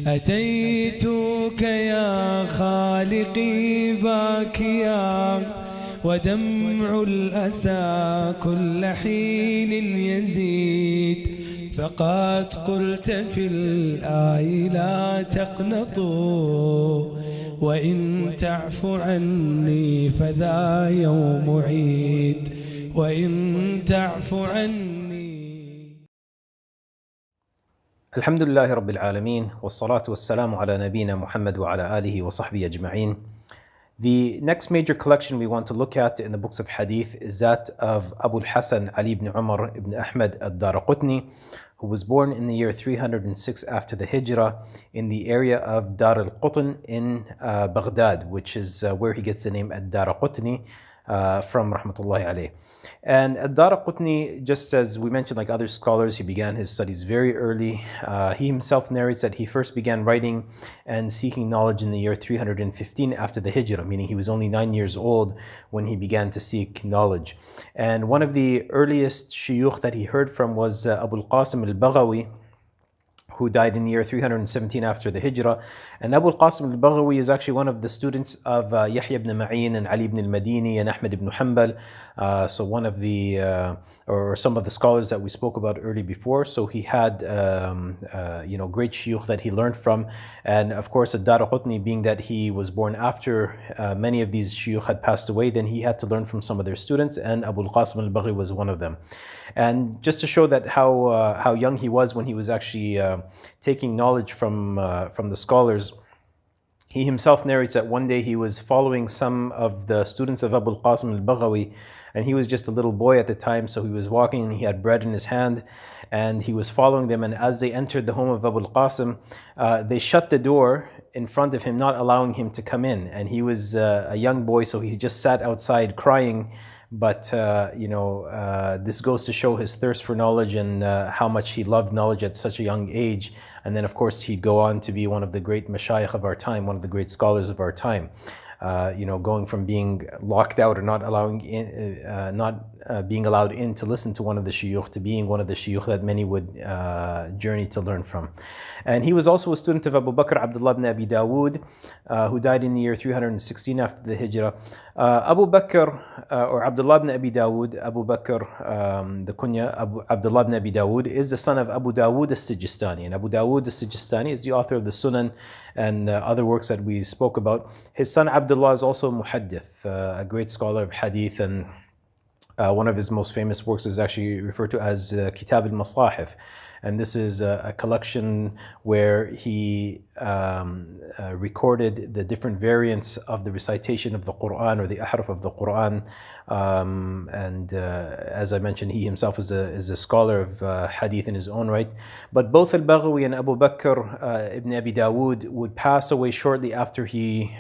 أتيتك يا خالقي باكيا ودمع الأسى كل حين يزيد فقد قلت في الآي لا تقنطوا وإن تعف عني فذا يوم عيد وإن تعف عني. الحمد لله رب العالمين والصلاة والسلام على نبينا محمد وعلى آله وصحبه أجمعين. The next major collection we want to look at in the books of Hadith is that of Abūl-Ḥasan Ali ibn Umar ibn Aḥmad Ad-Daraqutni, who was born in the year 306 after the Hijrah in the area of Daraqutn in Baghdad, which is where he gets the name Ad-Daraqutni from, rahmatullahi alayh. And Ad-Daraqutni, just as we mentioned, like other scholars, he began his studies very early. He himself narrates that he first began writing and seeking knowledge in the year 315 after the Hijrah, meaning he was only 9 years old when he began to seek knowledge. And one of the earliest shuyukh that he heard from was Abūl-Ḥasan al-Baghawi, who died in the year 317 after the Hijrah. And Abūl-Ḥasan al-Baghawi is actually one of the students of Yahya ibn Ma'in and Ali ibn al-Madini and Aḥmad ibn Hanbal. So one of the, or some of the scholars that we spoke about early before. So he had, great shuyukh that he learned from. And of course, Ad-Daraqutni, being that he was born after many of these shuyukh had passed away, then he had to learn from some of their students, and Abūl-Ḥasan al-Baghawi was one of them. And just to show that how young he was when he was actually taking knowledge from the scholars, he himself narrates that one day he was following some of the students of Abūl-Ḥasan al-Baghawi, and he was just a little boy at the time, so he was walking and he had bread in his hand, and he was following them. And as they entered the home of Abūl-Ḥasan, they shut the door in front of him, not allowing him to come in. And he was a young boy, so he just sat outside crying. But this goes to show his thirst for knowledge and how much he loved knowledge at such a young age. And then of course he'd go on to be one of the great mashayikh of our time, one of the great scholars of our time. Going from being locked out or not being allowed in to listen to one of the shuyukh, to being one of the shuyukh that many would journey to learn from. And he was also a student of Abu Bakr Abdullah ibn Abi Dawood, who died in the year 316 after the Hijrah. Abu Bakr, or Abdullah ibn Abi Dawood, Abu Bakr, the kunya Abdullah ibn Abi Dawood, is the son of Abu Dawood as-Sijistani. And Abu Dawood as-Sijistani is the author of the Sunan and other works that we spoke about. His son Abdullah is also a Muḥaddith, a great scholar of Ḥadīth, and one of his most famous works is actually referred to as Kitāb al-Masāḥif. And this is a collection where he recorded the different variants of the recitation of the Quran, or the ahruf of the Quran. As I mentioned, he himself is a scholar of Hadith in his own right. But both Al-Baghawi and Abu Bakr ibn Abi Dawood would pass away shortly after he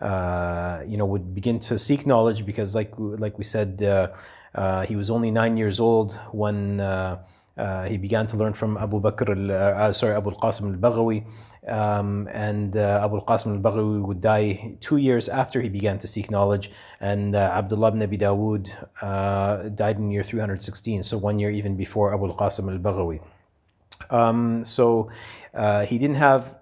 would begin to seek knowledge, because like we said, he was only 9 years old when he began to learn from Abūl-Ḥasan al-Baghawi, and Abūl-Ḥasan al-Baghawi would die 2 years after he began to seek knowledge, and Abdullah ibn Abi Dawood died in the year 316, so 1 year even before Abūl-Ḥasan al-Baghawi. So he didn't have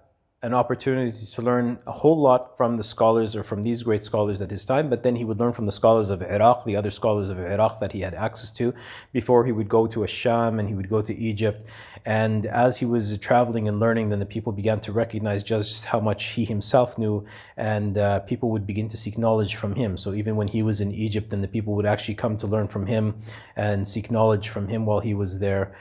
an opportunity to learn a whole lot from the scholars, or from these great scholars at his time, but then he would learn from the scholars of Iraq, the other scholars of Iraq that he had access to, before he would go to Asham and he would go to Egypt. And as he was traveling and learning, then the people began to recognize just how much he himself knew, and people would begin to seek knowledge from him. So even when he was in Egypt, then the people would actually come to learn from him and seek knowledge from him while he was there,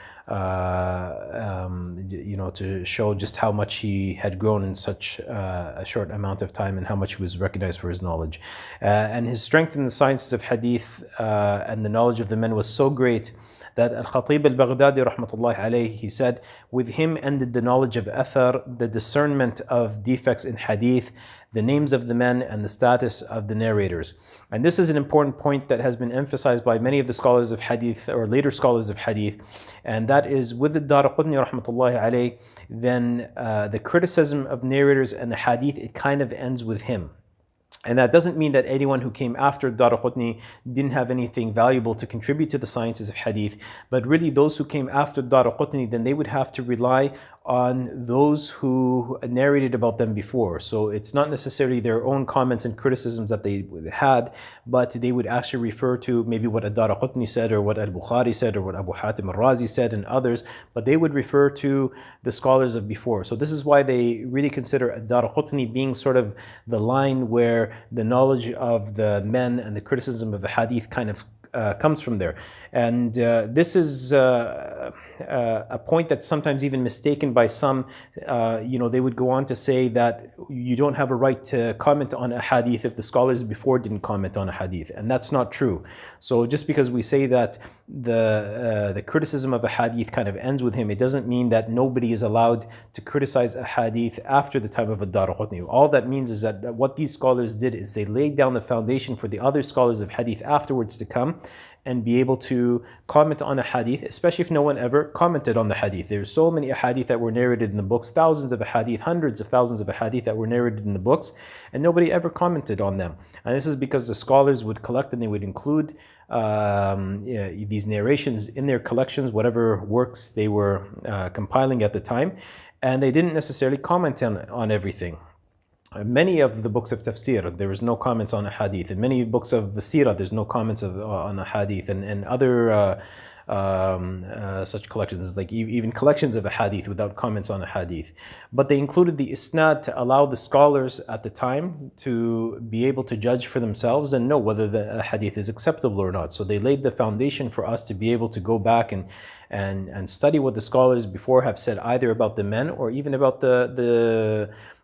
to show just how much he had grown in such a short amount of time, and how much he was recognized for his knowledge. And his strength in the sciences of Hadith and the knowledge of the men was so great that Al-Khatib al-Baghdadi rahmatullahi alayhi, he said, with him ended the knowledge of athar, the discernment of defects in hadith, the names of the men, and the status of the narrators. And this is an important point that has been emphasized by many of the scholars of hadith, or later scholars of hadith, and that is with the Daraqutni rahmatullahi alayhi, then the criticism of narrators and the hadith, it kind of ends with him. And that doesn't mean that anyone who came after Daraqutni didn't have anything valuable to contribute to the sciences of hadith, but really those who came after Daraqutni, then they would have to rely on those who narrated about them before. So it's not necessarily their own comments and criticisms that they had, but they would actually refer to maybe what Ad-Daraqutni said, or what Al-Bukhari said, or what Abu Hatim al-Razi said, and others, but they would refer to the scholars of before. So this is why they really consider Ad-Daraqutni being sort of the line where the knowledge of the men and the criticism of the hadith kind of comes from there. And this is a point that's sometimes even mistaken by some. They would go on to say that you don't have a right to comment on a hadith if the scholars before didn't comment on a hadith, and that's not true. So just because we say that the criticism of a hadith kind of ends with him, it doesn't mean that nobody is allowed to criticize a hadith after the time of Ad-Daraqutni. All that means is that what these scholars did is they laid down the foundation for the other scholars of hadith afterwards to come and be able to comment on a hadith, especially if no one ever commented on the hadith. There's so many hadith that were narrated in the books, thousands of hadith, hundreds of thousands of hadith that were narrated in the books, and nobody ever commented on them. And this is because the scholars would collect and they would include these narrations in their collections, whatever works they were compiling at the time, and they didn't necessarily comment on everything. Many of the books of tafsir, there was no comments on a hadith. In many books of seerah, there's no comments on a hadith, and other such collections, like even collections of a hadith without comments on a hadith. But they included the isnad to allow the scholars at the time to be able to judge for themselves and know whether the hadith is acceptable or not. So they laid the foundation for us to be able to go back and study what the scholars before have said, either about the men or even about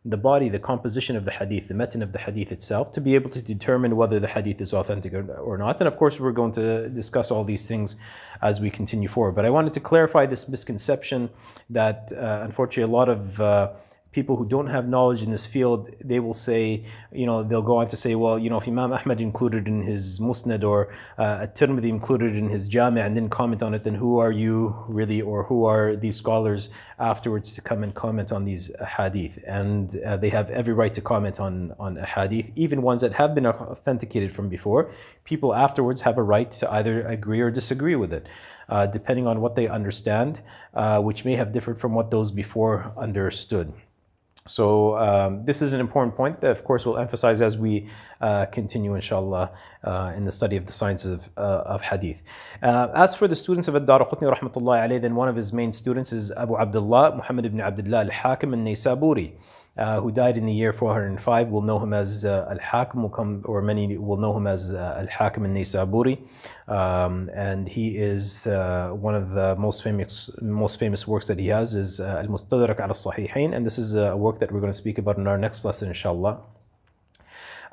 the body, the composition of the hadith, the matan of the hadith itself, to be able to determine whether the hadith is authentic or not. And of course, we're going to discuss all these things as we continue forward. But I wanted to clarify this misconception that unfortunately a lot of people who don't have knowledge in this field, they will say, they'll go on to say, well, if Imam Ahmad included in his Musnad, or At-Tirmidhi included in his Jami' and didn't comment on it, then who are you really, or who are these scholars afterwards to come and comment on these hadith? And they have every right to comment on a hadith, even ones that have been authenticated from before. People afterwards have a right to either agree or disagree with it, depending on what they understand, which may have differed from what those before understood. So this is an important point that, of course, we'll emphasize as we continue, inshallah, in the study of the sciences of hadith. As for the students of Ad-Daraqutni, rahmatullahi alayhi, then one of his main students is Abu Abdullah, Muhammad ibn Abdullah al-Hakim al-Naysaburi, who died in the year 405. We'll know him as Al-Hakim, or many will know him as Al-Hakim al-Naysaburi. And he is one of the most famous works that he has is Al-Mustadrak al-Sahihain, and this is a work that we're going to speak about in our next lesson, inshallah.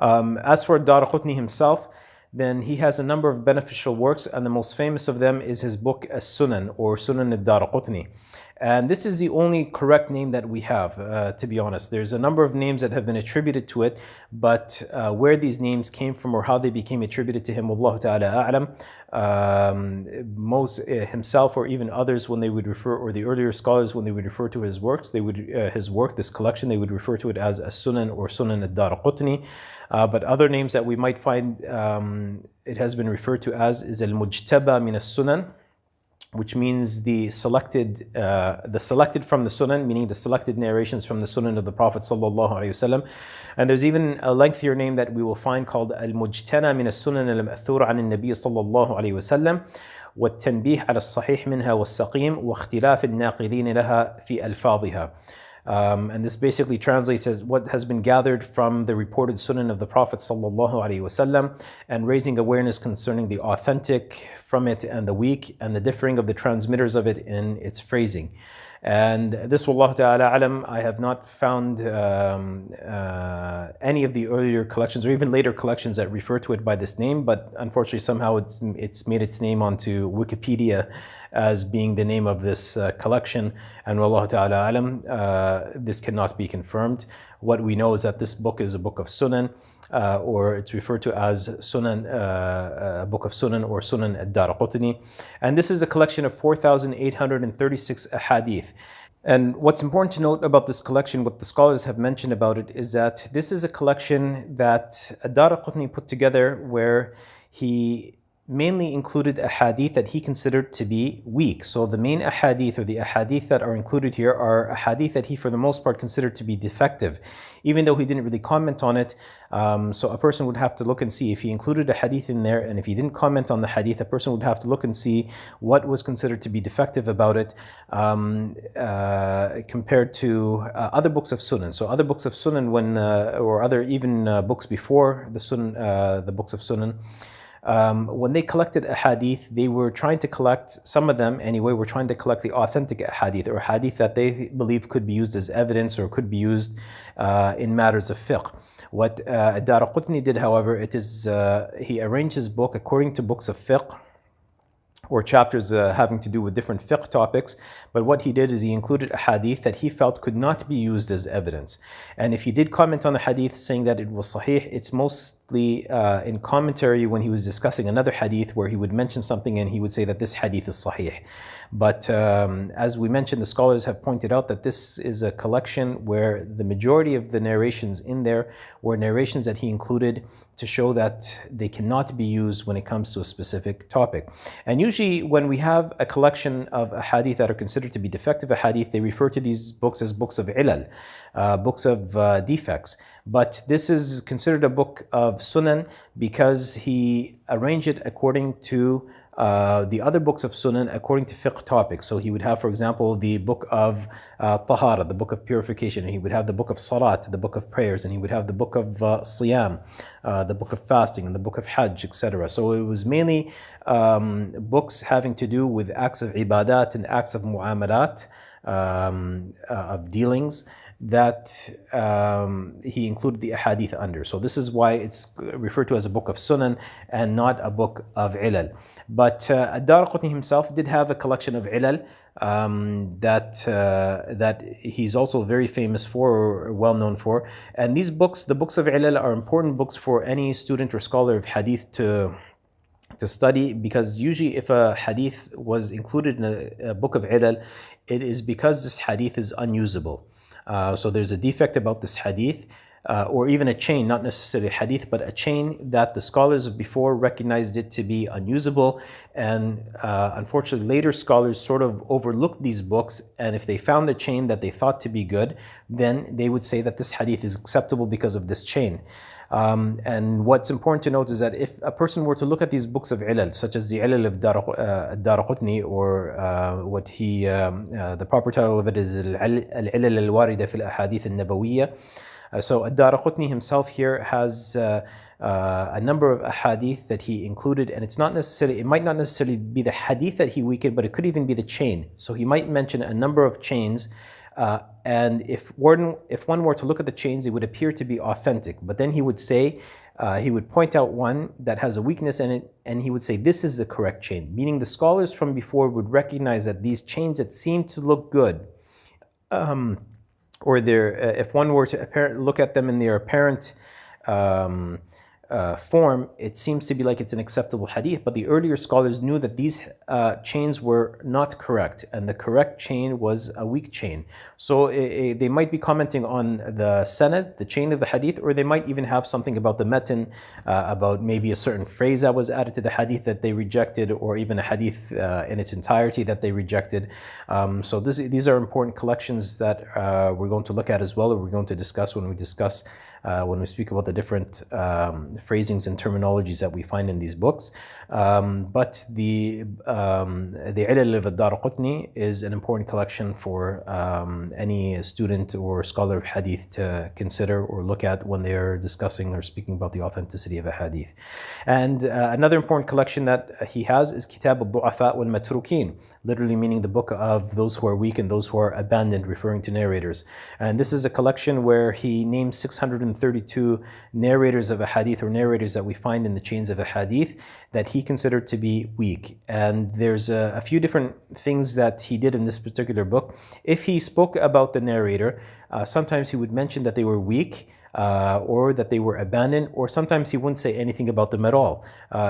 As for Daraqutni himself, then he has a number of beneficial works, and the most famous of them is his book As-Sunan, or Sunan ad-Dāraquṭnī. And this is the only correct name that we have, to be honest. There's a number of names that have been attributed to it, but where these names came from or how they became attributed to him, Wallahu ta'ala a'lam. Most himself or even others, when they would refer, or the earlier scholars, when they would refer to his works, they would his work, this collection, they would refer to it as As-Sunan or Sunan ad-Dāraquṭnī. But other names that we might find it has been referred to as is Al-Mujtaba min as-Sunan, which means the selected from the Sunan, meaning the selected narrations from the Sunan of the Prophet sallallahu alaihi wasallam. And there's even a lengthier name that we will find called Al-Mujtana min as-Sunan al-Ma'thura an an-Nabi sallallahu alaihi wasallam, والتنبيه على الصحيح منها والسقيم واختلاف الناقلين لها في ألفاظها. And this basically translates as what has been gathered from the reported Sunan of the Prophet sallallahu alaihi wasallam, and raising awareness concerning the authentic from it and the weak, and the differing of the transmitters of it in its phrasing. And this, wallahu ta'ala alam, I have not found any of the earlier collections or even later collections that refer to it by this name, but unfortunately somehow it's made its name onto Wikipedia as being the name of this collection, and wallahu ta'ala alam, this cannot be confirmed. What we know is that this book is a book of Sunan, or it's referred to as Sunan, book of Sunan, or Sunan ad-Dāraquṭnī. And this is a collection of 4,836 ahadith. And what's important to note about this collection, what the scholars have mentioned about it, is that this is a collection that Ad-Daraqutni put together, where he mainly included aḥādīth that he considered to be weak. So the main aḥādīth, or the aḥādīth that are included here, are aḥādīth that he for the most part considered to be defective, even though he didn't really comment on it. So a person would have to look and see if he included a hadith in there, and if he didn't comment on the hadith, a person would have to look and see what was considered to be defective about it, compared to other books of Sunan. So other books of Sunan, or other even books before the Sunan, the books of Sunan, when they collected aḥādīth, they were trying to collect, some of them anyway, were trying to collect the authentic aḥādīth, or hadith that they believe could be used as evidence or could be used in matters of fiqh. What Ad-Daraqutni did, however, it is he arranged his book according to books of fiqh, or chapters having to do with different fiqh topics. But what he did is he included a hadith that he felt could not be used as evidence. And if he did comment on a hadith saying that it was sahih, it's mostly in commentary when he was discussing another hadith where he would mention something and he would say that this hadith is sahih. But as we mentioned, the scholars have pointed out that this is a collection where the majority of the narrations in there were narrations that he included to show that they cannot be used when it comes to a specific topic. And usually when we have a collection of ahadith that are considered to be defective ahadith, they refer to these books as books of ‹Ḥilal, books of defects. But this is considered a book of Sunan because he arranged it according to the other books of Sunan according to fiqh topics. So he would have, for example, the book of Tahara, the book of purification, and he would have the book of Salat, the book of prayers, and he would have the book of Siyam, the book of fasting, and the book of Hajj, etc. So it was mainly books having to do with acts of ibadat and acts of mu'amalat, of dealings, that he included the ahadith under. So this is why it's referred to as a book of Sunan and not a book of ‹Ḥilal. But Ad-Daraqutni himself did have a collection of ‹Ḥilal that he's also very famous for, or well known for. And these books, the books of ‹Ḥilal, are important books for any student or scholar of hadith to study, because usually if a hadith was included in a book of ‹Ḥilal, it is because this hadith is unusable. So there's a defect about this hadith, or even a chain, not necessarily a hadith, but a chain that the scholars of before recognized it to be unusable. And unfortunately, later scholars sort of overlooked these books, and if they found a chain that they thought to be good, then they would say that this hadith is acceptable because of this chain. And what's important to note is that if a person were to look at these books of ‹Ḥilal, such as the ‹Ḥilal of Ad-Daraqutni, or what the proper title of it is al-Ḥilal al-Wāridah fil Aḥādīth an-Nabawiyyah. So Ad-Daraqutni himself here has a number of ahadith that he included, and it might not necessarily be the hadith that he weakened, but it could even be the chain. So he might mention a number of chains, and if one were to look at the chains, it would appear to be authentic. But then he would say, he would point out one that has a weakness in it, and he would say this is the correct chain, meaning the scholars from before would recognize that these chains that seem to look good, or if one were to look at them in their apparent form, it seems to be like it's an acceptable hadith, but the earlier scholars knew that these chains were not correct, and the correct chain was a weak chain. So they might be commenting on the sanad, the chain of the hadith, or they might even have something about the matan, about maybe a certain phrase that was added to the hadith that they rejected, or even a hadith in its entirety that they rejected. So these are important collections that we're going to look at as well, or we're going to discuss when we speak about the different phrasings and terminologies that we find in these books. But the ‹Ḥilal of Ad-Daraqutni is an important collection for any student or scholar of hadith to consider or look at when they're discussing or speaking about the authenticity of a hadith. And another important collection that he has is Kitāb al-Ḍuʿafā wal-Matrūkīn, literally meaning the book of those who are weak and those who are abandoned, referring to narrators. And this is a collection where he names 632 narrators of a hadith, or narrators that we find in the chains of a hadith, that he considered to be weak. And there's a few different things that he did in this particular book. If he spoke about the narrator, sometimes he would mention that they were weak, or that they were abandoned, or sometimes he wouldn't say anything about them at all.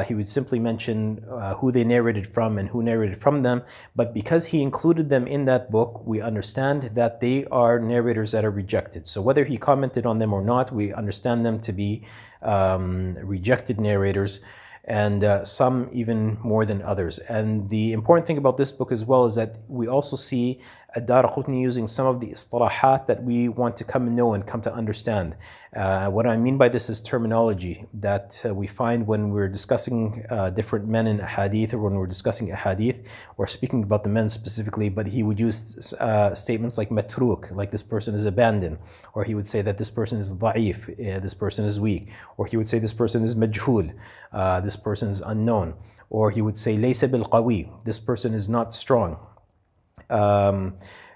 He would simply mention who they narrated from and who narrated from them. But because he included them in that book, we understand that they are narrators that are rejected. So whether he commented on them or not, we understand them to be rejected narrators. and some even more than others. And the important thing about this book as well is that we also see Ad-Daraqutni using some of the istilahat that we want to come and know and come to understand. What I mean by this is terminology that we find when we're discussing different men in Aḥādīth, or when we're discussing Aḥādīth, or speaking about the men specifically, but he would use statements like matrūk, like this person is abandoned, or he would say that this person is ضعيف, this person is weak, or he would say this person is majhul, this person is unknown, or he would say laysa bil-qawi, this person is not strong.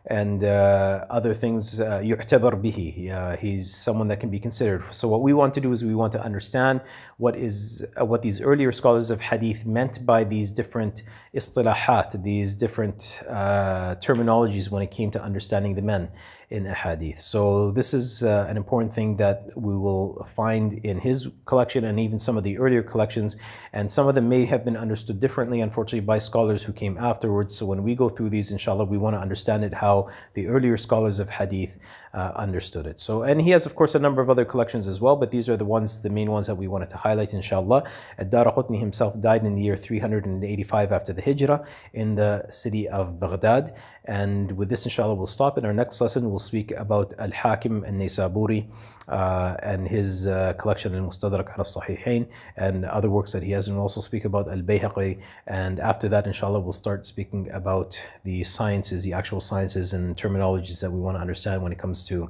And other things, يُعْتَبَرْ بِهِ, he's someone that can be considered. So what we want to do is we want to understand what these earlier scholars of hadith meant by these different istilahat, these different terminologies when it came to understanding the men in Aḥādīth. So this is an important thing that we will find in his collection and even some of the earlier collections, and some of them may have been understood differently, unfortunately, by scholars who came afterwards. So when we go through these, inshallah, we want to understand it how the earlier scholars of hadith understood it. So, and he has of course a number of other collections as well, but these are the main ones that we wanted to highlight, inshallah. Ad-Daraqutni himself died in the year 385 after the Hijrah in the city of Baghdad. And with this, inshallah, we'll stop. In our next lesson, we'll speak about Al-Hakim an-Naysaburi and his collection al-Mustadrak ala al-Sahihain and other works that he has, and we'll also speak about Al-Bayhaqi. And after that, inshallah, we'll start speaking about the sciences, the actual sciences and terminologies that we want to understand when it comes to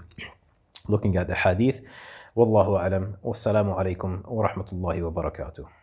looking at the hadith. Wallahu alam. Wassalamu alaikum wa rahmatullahi wa barakatuh.